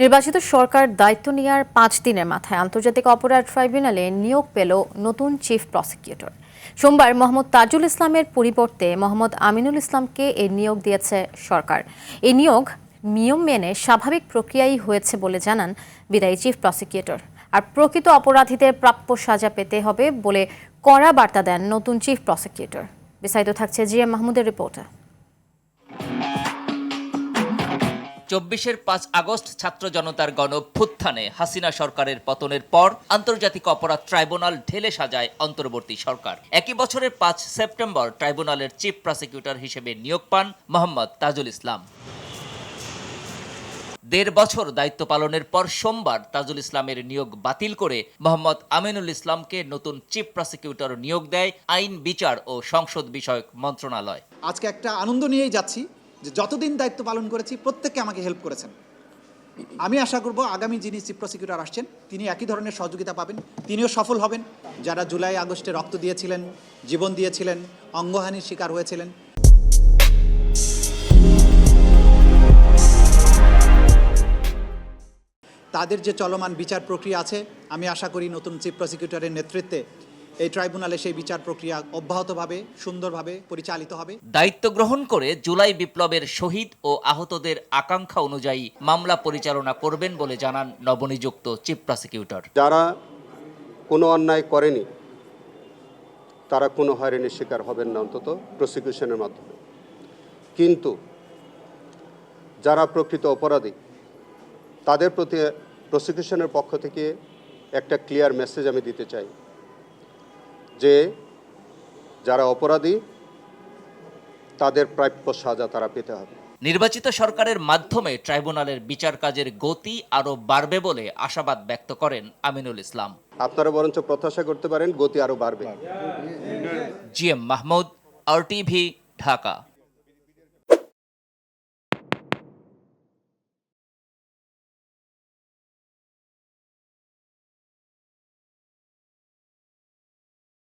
নির্বাচিত সরকার দায়িত্ব নেওয়ার ৫ দিনের মাথায় আন্তর্জাতিক অপরাধ ট্রাইব্যুনালে নিয়োগ পেল নতুন চিফ প্রসিকিউটর। সোমবার মোহাম্মদ তাজুল ইসলামের পরিবর্তে মোহাম্মদ আমিনুল ইসলামকে এই নিয়োগ দিয়েছে সরকার। এই নিয়োগ নিয়ম মেনে স্বাভাবিক প্রক্রিয়াই হয়েছে বলে জানান বিদায়ী চিফ প্রসিকিউটর। আর প্রকৃত অপরাধীদের প্রাপ্য সাজা পেতে হবে বলে কড়া বার্তা দেন নতুন চিফ প্রসিকিউটর। বিস্তারিত থাকছে জিএম মাহমুদের রিপোর্টে। ২৪-এর ৫ আগস্ট ছাত্র জনতার গণঅভ্যুত্থানে হাসিনা সরকারের পতনের পর আন্তর্জাতিক অপরাধ ট্রাইব্যুনাল ঢেলে সাজায় অন্তর্বর্তী সরকার। একই বছরের ৫ সেপ্টেম্বর ট্রাইব্যুনালের চিফ প্রসিকিউটর হিসেবে নিয়োগ পান মোহাম্মদ তাজুল ইসলাম। ১.৫ বছর দায়িত্ব পালনের পর সোমবার তাজুল ইসলামের নিয়োগ বাতিল করে মোহাম্মদ আমিনুল ইসলামকে নতুন চিফ প্রসিকিউটর নিয়োগ দেয় আইন, বিচার ও সংসদ বিষয়ক মন্ত্রণালয়। আজকে একটা আনন্দ নিয়েই যাচ্ছি যে যতদিন দায়িত্ব পালন করেছি প্রত্যেককে আমাকে হেল্প করেছেন। আমি আশা করব আগামী যিনি চিফ প্রসিকিউটর আসছেন তিনি একই ধরনের সহযোগিতা পাবেন, তিনিও সফল হবেন। যারা জুলাই আগস্টে রক্ত দিয়েছিলেন, জীবন দিয়েছিলেন, অঙ্গহানির শিকার হয়েছিলেন, তাদের যে চলমান বিচার প্রক্রিয়া আছে, আমি আশা করি নতুন চিফ প্রসিকিউটরের নেতৃত্বে এই ট্রাইব্যুনালে সেই বিচার প্রক্রিয়া অব্যাহতভাবে সুন্দরভাবে পরিচালিত হবে। দায়িত্ব গ্রহণ করে জুলাই বিপ্লবের শহীদ ও আহতদের আকাঙ্ক্ষা অনুযায়ী মামলা পরিচালনা করবেন বলে জানান নবনিযুক্ত চিফ প্রসিকিউটর। যারা কোনো অন্যায় করেনি তারা কোনো হয়রানির শিকার হবেন না, অন্তত প্রসিকিউশনের মাধ্যমে। কিন্তু যারা প্রকৃত অপরাধী তাদের প্রতি প্রসিকিউশনের পক্ষ থেকে একটা ক্লিয়ার মেসেজ আমি দিতে চাই যে যারা অপরাধী তাদের প্রাপ্য সাজা তারা পেতে হবে। নির্বাচিত সরকারের মাধ্যমে ট্রাইব্যুনালের বিচার কাজের গতি আরও বাড়বে বলে আশাবাদ ব্যক্ত করেন আমিনুল ইসলাম। আপনারা বরঞ্চ প্রত্যাশা করতে পারেন গতি আরও বাড়বে। GM Mahmud, RTV, Dhaka.